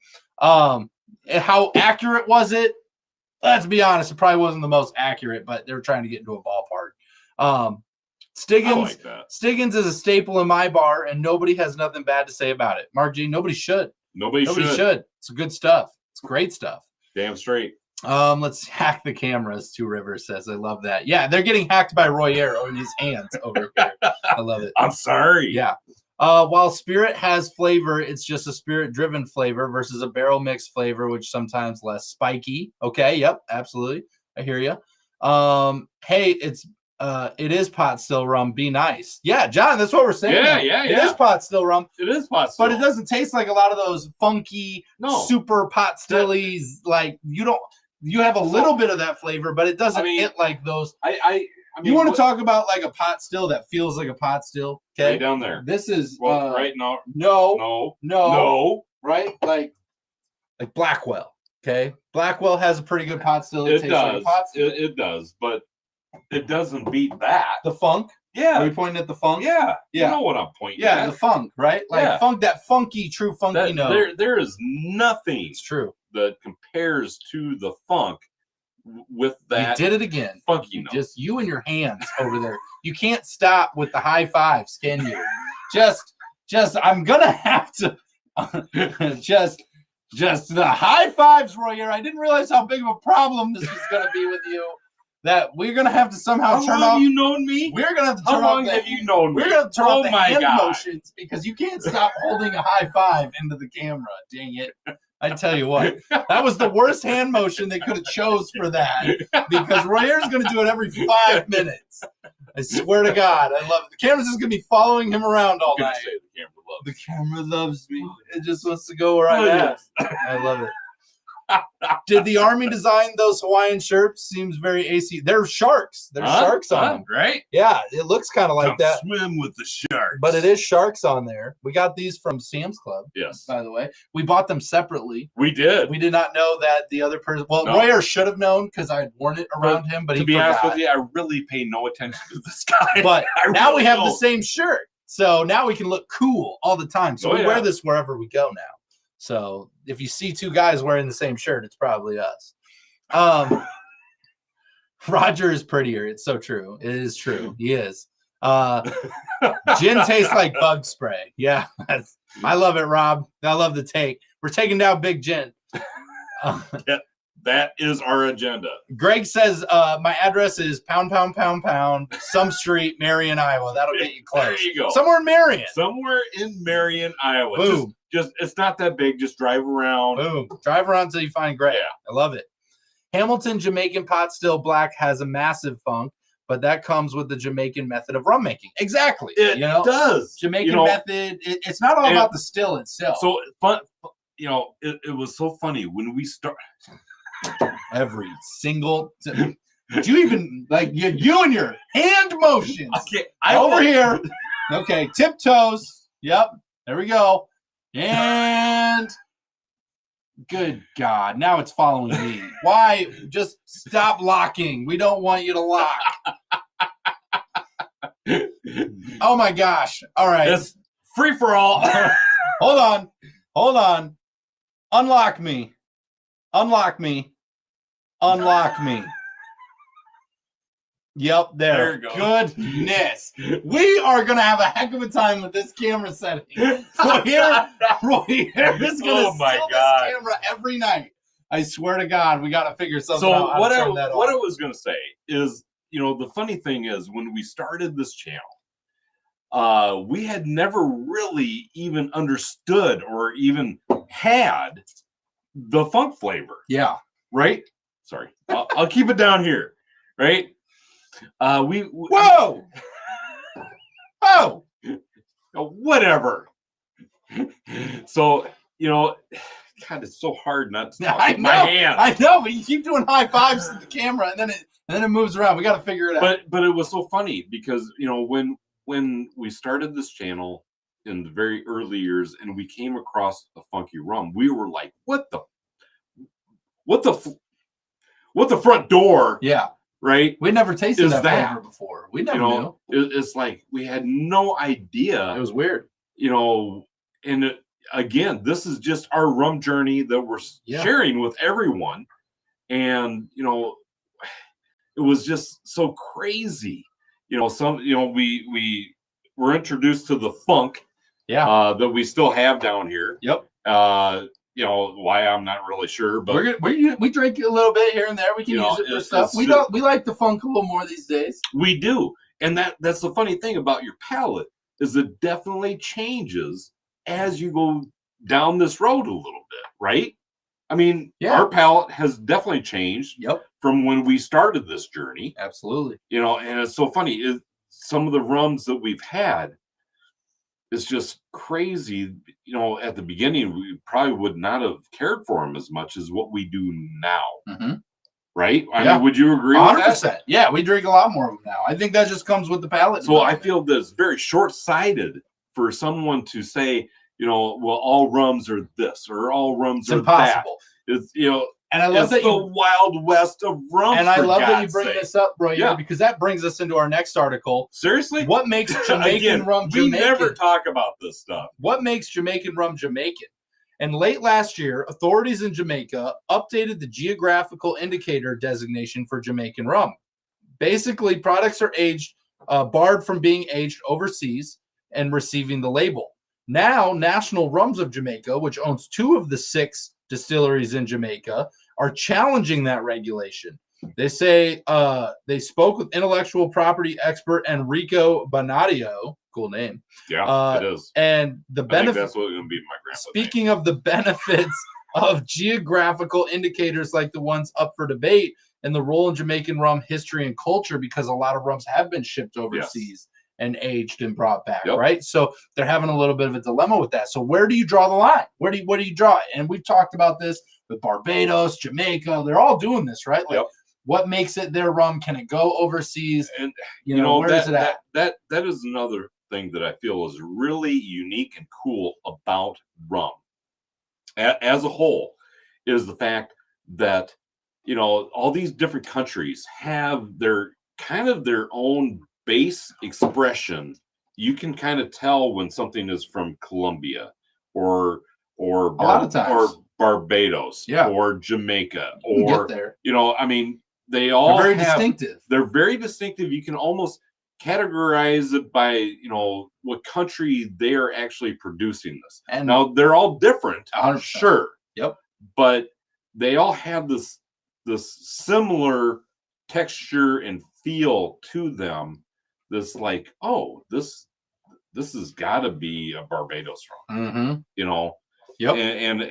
how accurate was it? Let's be honest, it probably wasn't the most accurate, but they were trying to get into a ballpark. Stiggins is a staple in my bar, and nobody has nothing bad to say about it. Mark G, nobody should. Nobody should. It's good stuff. It's great stuff. Damn straight. Let's hack the cameras. Two Rivers says, I love that. Yeah, they're getting hacked by Royer in his hands over here. I love it. I'm sorry. Yeah. While spirit has flavor, it's just a spirit-driven flavor versus a barrel mix flavor, which sometimes less spiky. Okay, yep, absolutely. I hear you. Hey, it is pot still rum. Be nice. Yeah, John, that's what we're saying. Yeah. It is pot still rum. It is pot still. But it doesn't taste like a lot of those funky, super pot stillies. Like you have a little bit of that flavor, but it doesn't hit like those. You want to talk about like a pot still that feels like a pot still? Okay, right down there. This is right now. No. Right, like Blackwell. Okay, Blackwell has a pretty good pot still. It does. Like pot still. It does, but it doesn't beat that. The funk. Yeah. Are we pointing at the funk? Yeah. You know what I'm pointing at. Yeah, the funk, right? Like funk, that funky, true funky note. There is nothing. It's true. That compares to the funk. With that, you did it again. Funky note. Just you and your hands over there. You can't stop with the high fives, can you? Just I'm gonna have to just the high fives, Royer. I didn't realize how big of a problem this was gonna be with you. that we're gonna have to somehow How turn long off. have you known me? We're gonna have to How turn long off. have you known me? We're gonna turn off the my hand God. motions because you can't stop holding a high five into the camera. Dang it! I tell you what, that was the worst hand motion they could have chose for that because Royer's gonna do it every 5 minutes. I swear to God, I love it. The camera's just gonna be following him around all night. The camera loves me. It just wants to go where I'm at. I love it. Did the Army design those Hawaiian shirts? Seems very AC. They're sharks. There's sharks on them. Right? Yeah, it looks kind of like that. Swim with the sharks. But it is sharks on there. We got these from Sam's Club. Yes. By the way, we bought them separately. We did. We did not know that the other person. Well, No. Royer should have known because I had worn it around him, but he forgot. honest with you, I really pay no attention to this guy. But now we have the don't. same shirt, so now we can look cool all the time. So we wear this wherever we go now. So if you see two guys wearing the same shirt, it's probably us. Roger is prettier. It's so true. It is true. He is. Gin tastes like bug spray. Yeah, I love it, Rob. I love the take. We're taking down Big Gin. That is our agenda. Greg says my address is .. some street, Marion, Iowa. That'll get you close. There you go. Somewhere in Marion. Somewhere in Marion, Iowa. Boom. Just it's not that big. Just drive around. Boom. Drive around until you find Greg. Yeah. I love it. Hamilton Jamaican Pot Still Black has a massive funk, but that comes with the Jamaican method of rum making. Exactly. It does. Jamaican method. It's not all about the still itself. So fun. It was so funny when we start. Every single. Did you even you and your hand motions? Okay, over here. Okay, tiptoes. Yep. There we go. And good God, now it's following me. Why? Just stop locking. We don't want you to lock. Oh my gosh. All right. It's free for all. Hold on. Unlock me. Unlock me. Yep, there. you go. Goodness. We are going to have a heck of a time with this camera setting. Roy here is going to steal this camera every night. I swear to God, we got to figure something out. So what I was going to say is, the funny thing is when we started this channel, we had never really even understood or even had the funk flavor. Yeah. Right? Sorry. I'll keep it down here. Right? Whoa! Oh! Whatever. So, God, it's so hard not to talk with my hands. I know, but you keep doing high fives to the camera, and then it moves around. We got to figure it out. But it was so funny because when we started this channel in the very early years, and we came across a funky rum, we were like, what the front door? Yeah. Right? We'd never tasted that flavor before. We never knew. It's like we had no idea. It was weird. And again, this is just our rum journey that we're sharing with everyone. And, it was just so crazy. We were introduced to the funk that we still have down here. Yep. Why I'm not really sure, but we drink a little bit here and there. We can use it for stuff. We like the funk a little more these days. We do, and that's the funny thing about your palate is it definitely changes as you go down this road a little bit, right? I mean, our palate has definitely changed from when we started this journey. Absolutely. And it's so funny. Some of the rums that we've had, it's just crazy. At the beginning, we probably would not have cared for them as much as what we do now. Mm-hmm. Right? I mean, would you agree 100%. With that? Yeah, we drink a lot more of them now. I think that just comes with the palate. So I feel that it's very short-sighted for someone to say, well, all rums are this or all rums are impossible. That. It's, and I love that the Wild West of rum. And I love that you bring this up, bro. Yeah, because that brings us into our next article. Seriously? What makes Jamaican rum Jamaican? We never talk about this stuff. What makes Jamaican rum Jamaican? And late last year, authorities in Jamaica updated the geographical indicator designation for Jamaican rum. Basically, products are barred from being aged overseas and receiving the label. Now, National Rums of Jamaica, which owns 2 of the 6 distilleries in Jamaica, are challenging that regulation. They say they spoke with intellectual property expert Enrico Bonadio. Cool name. Yeah, it is. And the I think benefit. that's what going to be my grandpa's Speaking of the benefits of geographical indicators like the ones up for debate and the role in Jamaican rum history and culture, because a lot of rums have been shipped overseas and aged and brought back, right? So they're having a little bit of a dilemma with that. So where do you draw the line? Where do you draw it? And we've talked about this with Barbados, Jamaica. They're all doing this, right? Like, what makes it their rum? Can it go overseas? And you know where is it at? That is another thing that I feel is really unique and cool about rum as a whole, is the fact that, you know, all these different countries have their kind of their own base expression. You can kind of tell when something is from Colombia or a lot of times, or Barbados or Jamaica, or you know, I mean, they're very distinctive. They're very distinctive. You can almost categorize it by, you know, what country they are actually producing this. And now they're all different, 100%. Sure. But they all have this similar texture and feel to them. This like, oh, this has got to be a Barbados rum, you know. And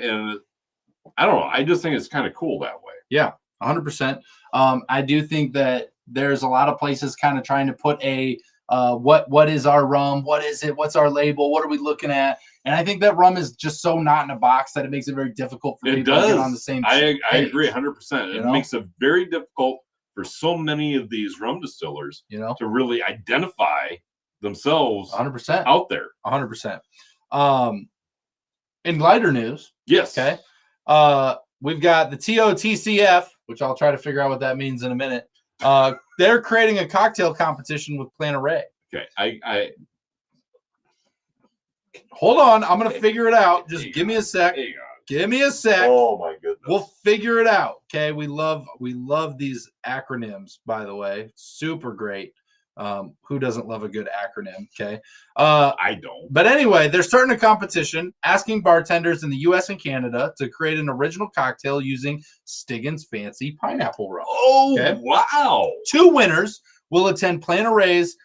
I don't know. I just think it's kind of cool that way. Yeah, 100%. I do think that there's a lot of places kind of trying to put a what is our rum? What is it? What's our label? What are we looking at? And I think that rum is just so not in a box that it makes it very difficult for people to get on the same page. I agree 100%. It makes it very difficult for so many of these rum distillers, you know, to really identify themselves 100% out there. 100%. In lighter news, okay, we've got the TOTCF, which I'll try to figure out what that means in a minute. They're creating a cocktail competition with Planet Ray. Okay, I hold on. I'm gonna figure it out. Just give me a sec. Give me a sec. Oh my goodness. We'll figure it out. Okay. We love these acronyms, by the way. Super great. Who doesn't love a good acronym? Okay. I don't. But anyway, they're starting a competition asking bartenders in the US and Canada to create an original cocktail using Stiggins Fancy Pineapple Rum. Oh, wow. 2 winners will attend Planet Ray's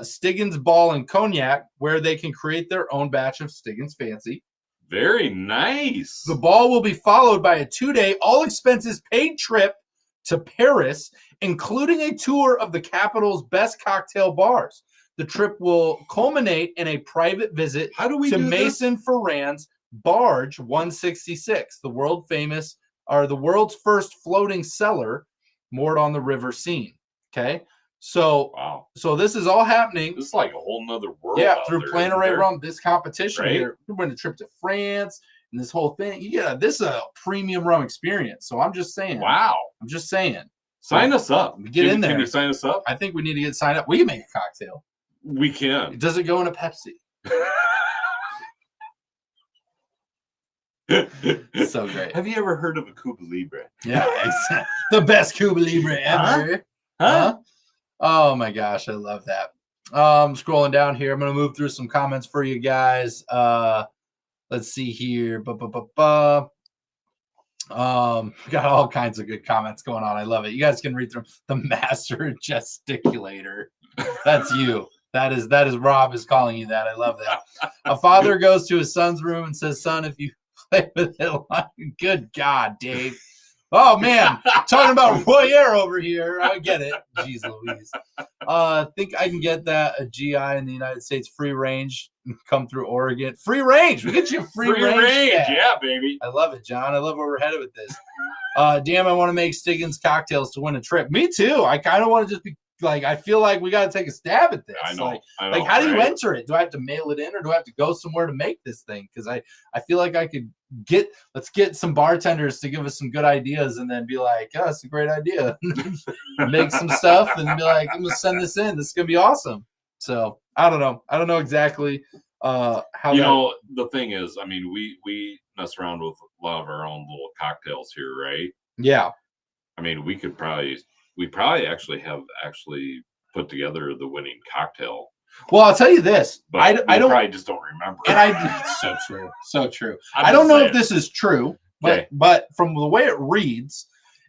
Stiggins Ball and Cognac, where they can create their own batch of Stiggins Fancy. Very nice. The ball will be followed by a 2-day, all expenses paid trip to Paris, including a tour of the capital's best cocktail bars. The trip will culminate in a private visit to Mason Ferrand's Barge 166, the world's first floating cellar moored on the river scene. Okay. So, so this is all happening. This is like a whole nother world. Yeah, through Planet Ray Rum, this competition here. We're going to trip to France and this whole thing. Yeah, this is a premium rum experience. So I'm just saying. Wow. I'm just saying. Sign us up. Get in there. Can you sign us up? I think we need to get signed up. We can make a cocktail. We can. Does it go in a Pepsi? So great. Have you ever heard of a Cuba Libre? Yeah, exactly. The best Cuba Libre ever. Huh? Oh my gosh, I love that. Scrolling down here, I'm gonna move through some comments for you guys. Let's see here. We got all kinds of good comments going on. I love it. You guys can read through them. The master gesticulator. That's you. That is Rob is calling you that. I love that. A father goes to his son's room and says, "Son, if you play with it, good God, Dave." Oh man, talking about Royer over here. I get it. Jeez Louise. Think I can get that a GI in the United States, free range, come through Oregon. Free range. We get you a free range. Yeah, baby. I love it, John. I love where we're headed with this. Damn, I want to make Stiggins cocktails to win a trip. Me too. I kind of want to just be like, I feel like we got to take a stab at this. I know. Like, how do you enter it? Do I have to mail it in, or do I have to go somewhere to make this thing? Because I feel like I could let's get some bartenders to give us some good ideas, and then be like, oh, that's a great idea. Make some stuff and be like, I'm gonna send this in. This is gonna be awesome. So I don't know. I don't know exactly how. You know, the thing is, I mean, we mess around with a lot of our own little cocktails here, right? Yeah. I mean, we probably actually have put together the winning cocktail. Well, I'll tell you this. But I don't. Probably just don't remember. And so true. So true. I don't know if this is true, but from the way it reads,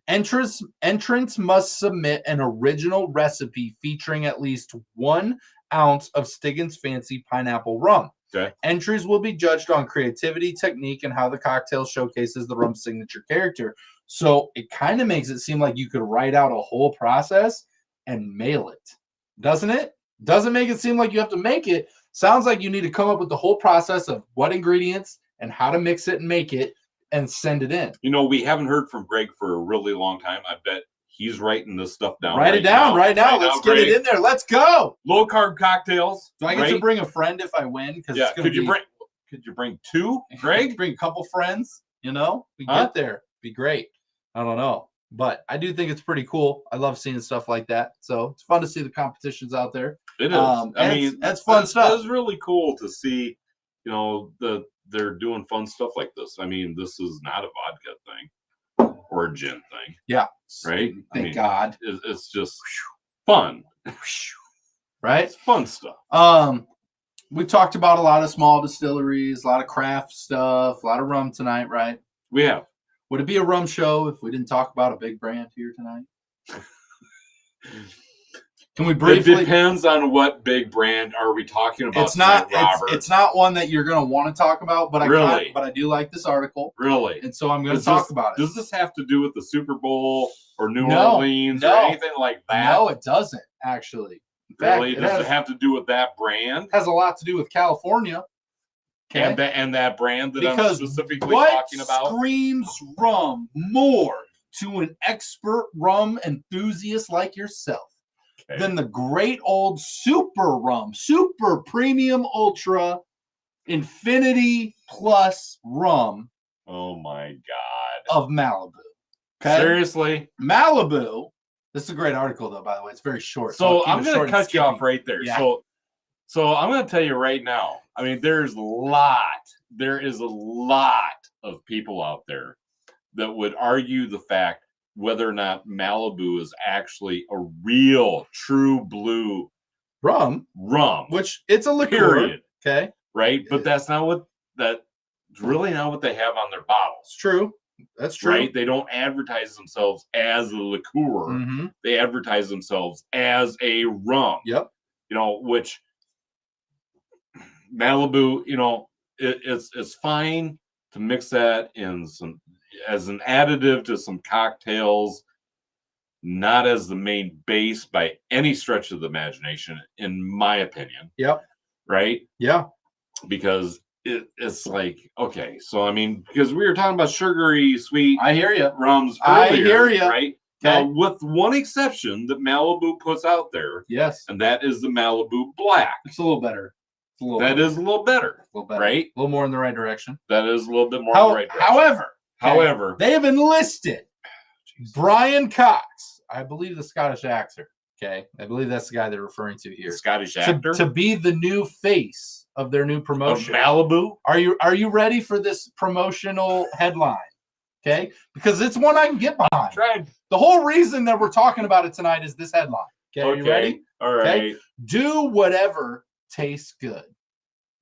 Entrants must submit an original recipe featuring at least 1 ounce of Stiggins Fancy Pineapple Rum. Okay. Entries will be judged on creativity, technique, and how the cocktail showcases the rum's signature character. So it kind of makes it seem like you could write out a whole process and mail it, doesn't it? Doesn't make it seem like you have to make it. Sounds like you need to come up with the whole process of what ingredients and how to mix it and make it and send it in. You know, we haven't heard from Greg for a really long time. I bet he's writing this stuff down. Write it down right now. Let's get it in there. Let's go. Low carb cocktails. Do I get to bring a friend if I win? Yeah. Could you bring 2, Greg? Bring a couple friends. You know, we get there. Be great. I don't know, but I do think it's pretty cool. I love seeing stuff like that. So it's fun to see the competitions out there. It is. I mean, that's fun stuff. It's really cool to see. You know, they're doing fun stuff like this. I mean, this is not a vodka thing or a gin thing. Yeah. Right? Thank God. It's just fun. Right? It's fun stuff. We talked about a lot of small distilleries, a lot of craft stuff, a lot of rum tonight, right? We have. Would it be a rum show if we didn't talk about a big brand here tonight? Can we briefly? It depends on what big brand are we talking about. It's not one that you're going to want to talk about, but I do like this article. Really? And so I'm going to talk about it. Does this have to do with the Super Bowl or New Orleans or anything like that? No, it doesn't actually. In fact, does it have to do with that brand? It has a lot to do with California. Okay. And that brand that I'm specifically talking about. What screams rum more to an expert rum enthusiast like yourself than the great old super rum, super premium ultra infinity plus rum? Oh my God. Of Malibu. Okay? Seriously? Malibu. This is a great article though, by the way. It's very short. So I'm going to cut you off right there. Yeah. So I'm going to tell you right now. I mean, there is a lot of people out there that would argue the fact whether or not Malibu is actually a real, true blue rum, which it's a liqueur. Period. Okay. Right. But that's really not what they have on their bottles. It's true. That's true. Right. They don't advertise themselves as a liqueur. Mm-hmm. They advertise themselves as a rum. Yep. You know, which Malibu, you know, it's fine to mix that in some as an additive to some cocktails, not as the main base by any stretch of the imagination, in my opinion. Yep. Right? Yeah. Because it's like, okay, so I mean, because we were talking about sugary, sweet, I hear you, rums earlier, I hear you. Right? Okay. Now, with one exception that Malibu puts out there, yes, and that is the Malibu Black. It's a little better. That is a little better. Right? A little more in the right direction. That is a little bit more in the right direction. However, they have enlisted Brian Cox, I believe the Scottish actor. Okay, I believe that's the guy they're referring to here. The Scottish actor to be the new face of their new promotion. Of Malibu. Are you ready for this promotional headline? Okay, because it's one I can get behind. Tried. The whole reason that we're talking about it tonight is this headline. Okay, are you ready? All right. Okay? Do whatever tastes good.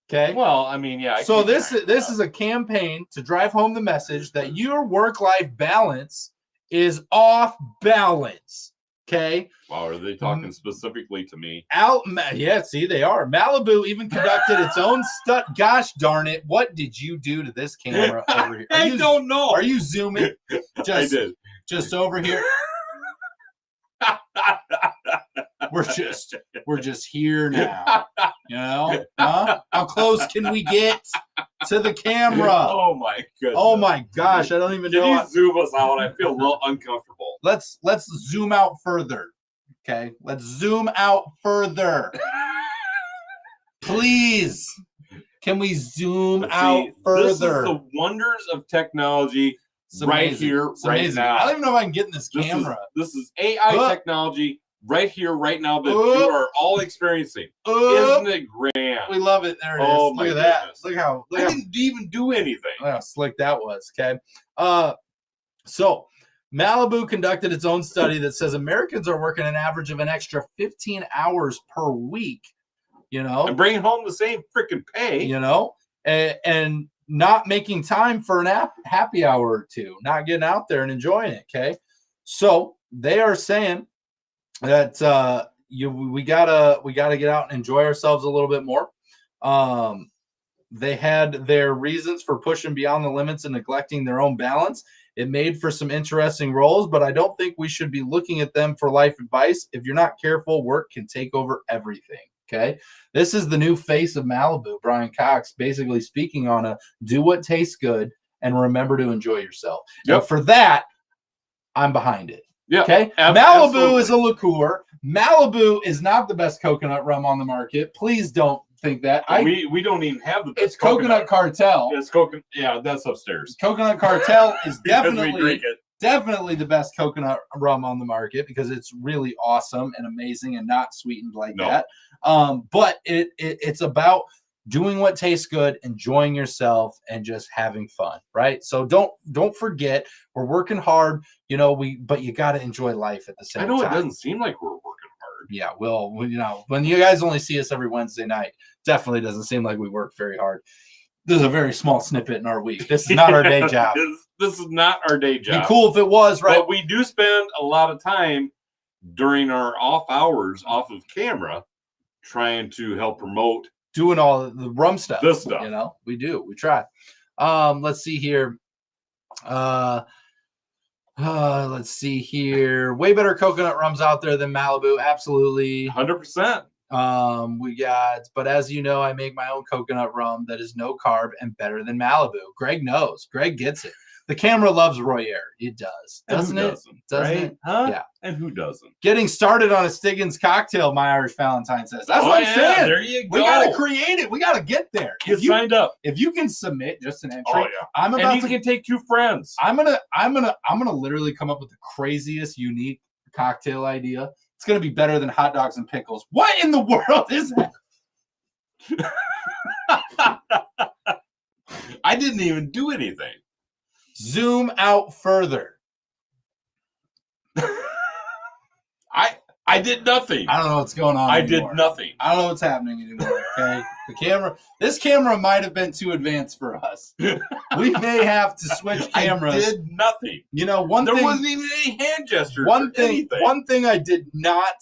Okay. Well, I mean, yeah. So this is a campaign to drive home the message that your work-life balance is off balance. Okay. Wow, are they talking specifically to me? Yeah, see, they are. Malibu even conducted its own stunt. Gosh darn it! What did you do to this camera over here? I don't know. Are you zooming? I did. Just over here. We're just here now. You know? Huh? How close can we get to the camera? Oh my goodness. Oh my gosh, I don't even know. Can you zoom us out? I feel a little uncomfortable. Let's zoom out further. Okay? Let's zoom out further. Please. Can we zoom out further? This is the wonders of technology right here, right now. I don't even know if I can get in this camera. This is AI technology right here, right now that you are all experiencing. Isn't it grand? We love it. There it is. Oh, look at that. Look how I didn't even do anything. Look how slick that was. Okay. So Malibu conducted its own study that says Americans are working an average of an extra 15 hours per week. You know, and bringing home the same freaking pay. You know, and not making time for an happy hour or two, not getting out there and enjoying it. Okay. So they are saying that we gotta get out and enjoy ourselves a little bit more. They had their reasons for pushing beyond the limits and neglecting their own balance. It made for some interesting roles, but I don't think we should be looking at them for life advice. If you're not careful, work can take over everything. Okay. This is the new face of Malibu, Brian Cox, basically speaking on a do what tastes good and remember to enjoy yourself. Yep. And for that, I'm behind it. Yeah. Okay. Malibu is a liqueur. Malibu is not the best coconut rum on the market. Please don't think that. We don't even have the best. It's Coconut Cartel. It's coconut. Yeah, that's upstairs. Coconut Cartel is we drink it. definitely the best coconut rum on the market because it's really awesome and amazing and not sweetened like that. But it's about doing what tastes good, enjoying yourself, and just having fun, right? So don't forget, we're working hard, but you got to enjoy life at the same time. I know it doesn't seem like we're working hard. Yeah, well, when you guys only see us every Wednesday night, definitely doesn't seem like we work very hard. This is a very small snippet in our week. This is not our day job. This is not our day job. Be cool if it was, right? But we do spend a lot of time during our off hours off of camera trying to help promote doing all the rum stuff. This stuff. We do. We try. Let's see here. Let's see here. Way better coconut rums out there than Malibu. Absolutely. 100%. But as you know, I make my own coconut rum that is no carb and better than Malibu. Greg knows. Greg gets it. The camera loves Royer. It does. Doesn't it? Doesn't it? Huh? Yeah. And who doesn't? Getting started on a Stiggins cocktail, My Irish Valentine says. That's what I'm saying. There you go. We got to create it. We got to get there. Get signed up. If you can submit just an entry, and you can take 2 friends. I'm gonna literally come up with the craziest, unique cocktail idea. It's gonna be better than hot dogs and pickles. What in the world is that? I didn't even do anything. Zoom out further. I did nothing. I don't know what's going on anymore. Did nothing. I don't know what's happening anymore. Okay, this camera might have been too advanced for us. We may have to switch cameras. I did nothing. There wasn't even any hand gestures. One thing I did not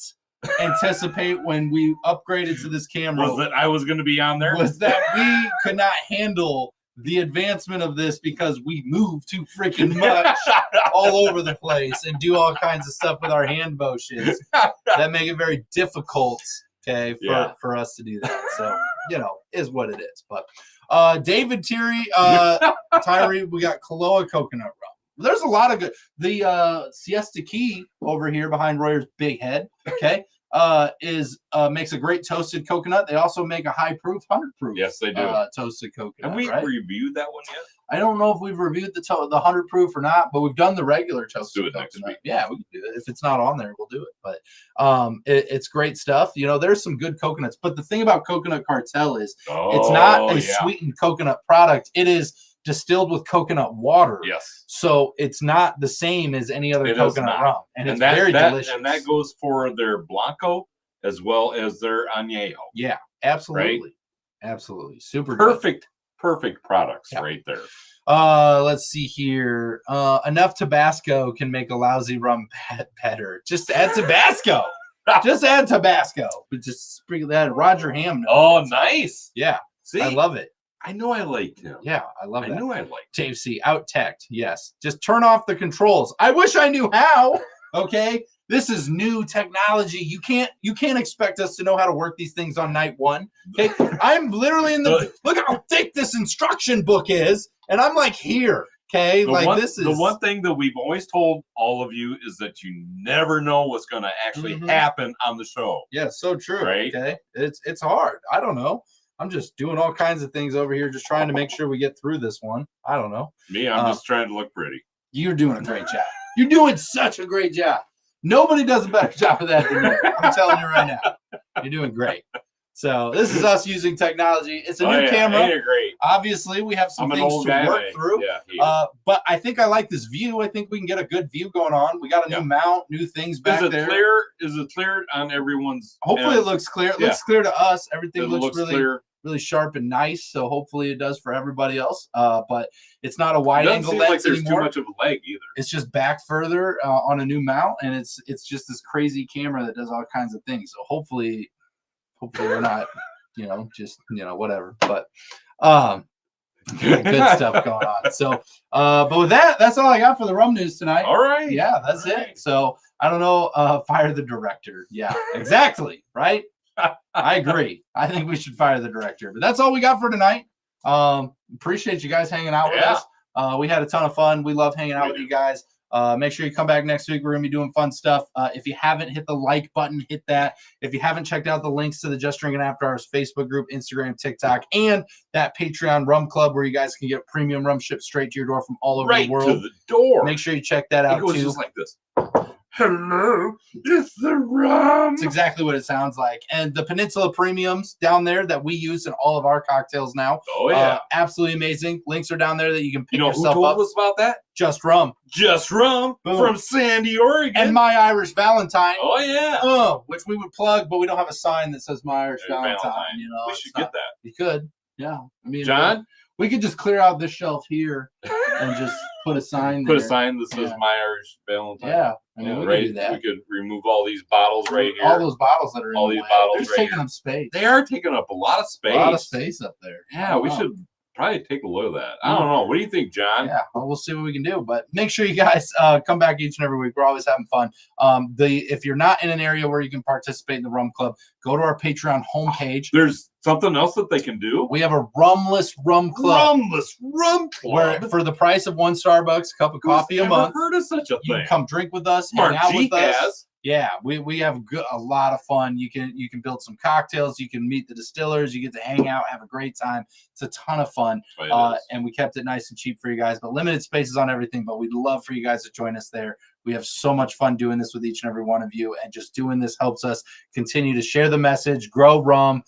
anticipate when we upgraded to this camera was that I was going to be on there. Was that we could not handle the advancement of this because we move too freaking much all over the place and do all kinds of stuff with our hand motions that make it very difficult, for us to do that. So, is what it is. But David Tyree, we got Kaloa coconut rum. There's a lot of good. The Siesta Key over here behind Royer's Big Head, makes a great toasted coconut. They also make a high proof, 100 proof. Yes, they do. Toasted coconut. Have we reviewed that one yet? I don't know if we've reviewed the 100 proof or not, but we've done the regular toasted coconut. Next week. Yeah, we can do it. If it's not on there, we'll do it. But it's great stuff. There's some good coconuts. But the thing about Coconut Cartel is it's not a sweetened coconut product. It is distilled with coconut water. Yes. So it's not the same as any other coconut rum. And it's very delicious. And that goes for their Blanco as well as their Añejo. Yeah, absolutely. Right? Absolutely. Super perfect products right there. Let's see here. Enough Tabasco can make a lousy rum better. Just add Tabasco. Just add Tabasco. But just sprinkle that. Roger Ham. Oh, nice. Yeah. See? I love it. I know I liked him. Yeah, I love that. I knew I liked him. Dave C. Out-teched. Yes. Just turn off the controls. I wish I knew how. Okay. This is new technology. You can't expect us to know how to work these things on night one. Okay. I'm literally look how thick this instruction book is. And I'm like here. Okay. The one thing that we've always told all of you is that you never know what's going to actually happen on the show. Yeah, so true. Right. Okay. It's hard. I don't know. I'm just doing all kinds of things over here, just trying to make sure we get through this one. I don't know. Me, I'm just trying to look pretty. You're doing a great job. You're doing such a great job. Nobody does a better job of that than you. I'm telling you right now. You're doing great. So this is us using technology. It's a new camera. You're great. Obviously, we have some things to work through. Yeah, but I think I like this view. I think we can get a good view going on. We got a new mount, new things back there. Is it clear on everyone's? Hopefully it looks clear. It looks clear to us. Everything looks really clear. really sharp and nice. So hopefully it does for everybody else. But it's not a wide Doesn't angle seem lens like there's anymore. too much of a leg either. It's just back further on a new mount, and it's just this crazy camera that does all kinds of things. So hopefully we're not, just whatever. But good stuff going on. So, but with that, that's all I got for the rum news tonight. All right. Yeah, that's it. So I don't know. Fire the director. Yeah, exactly. Right. I agree. I think we should fire the director. But that's all we got for tonight. Appreciate you guys hanging out with us. We had a ton of fun. We love hanging out with you guys. Make sure you come back next week. We're going to be doing fun stuff. If you haven't hit the like button, hit that. If you haven't checked out the links to the Just Drinking After Hours Facebook group, Instagram, TikTok, and that Patreon Rum Club where you guys can get premium rum shipped straight to your door from all over the world. Right to the door. Make sure you check that out, it goes too. just like this. Hello, it's the rum. It's exactly what it sounds like. And the Peninsula premiums down there that we use in all of our cocktails now. Oh, yeah. Absolutely amazing. Links are down there that you can pick who yourself told up. us about that? Just Rum. Just Rum Boom. from Sandy, Oregon. And My Irish Valentine. Oh, yeah. Which we would plug, but we don't have a sign that says My Irish Valentine. We should get that. You could. Yeah. I mean, John? We could just clear out this shelf here and just put a sign there. Put a sign that says My Irish Valentine. Yeah. I mean, we could do that. We could remove all these bottles right here. All those bottles that are all in these the way. bottles They're right taking here. up space. They are taking up a lot of space. A lot of space up there. Yeah, we should probably take a look at that. I don't know. What do you think, John? Yeah, well, we'll see what we can do. But make sure you guys come back each and every week. We're always having fun. If you're not in an area where you can participate in the Rum Club, go to our Patreon homepage. There's something else that they can do. We have a Rumless Rum Club. Rumless Rum Club. Where for the price of one Starbucks cup of coffee a month, heard of such a you thing? can come drink with us, hang out with us. Has. Yeah, we have a lot of fun. You can build some cocktails. You can meet the distillers. You get to hang out, have a great time. It's a ton of fun. And we kept it nice and cheap for you guys, but limited spaces on everything. But we'd love for you guys to join us there. We have so much fun doing this with each and every one of you, and just doing this helps us continue to share the message, grow rum,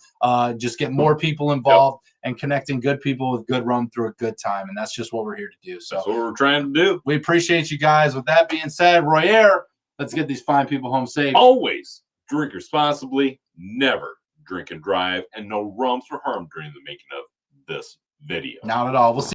just get more people involved, and connecting good people with good rum through a good time. And that's just what we're here to do. So that's what we're trying to do. We appreciate you guys. With that being said, Royer, let's get these fine people home safe. Always drink responsibly, never drink and drive, and no rums were harmed during the making of this video. Not at all. We'll see.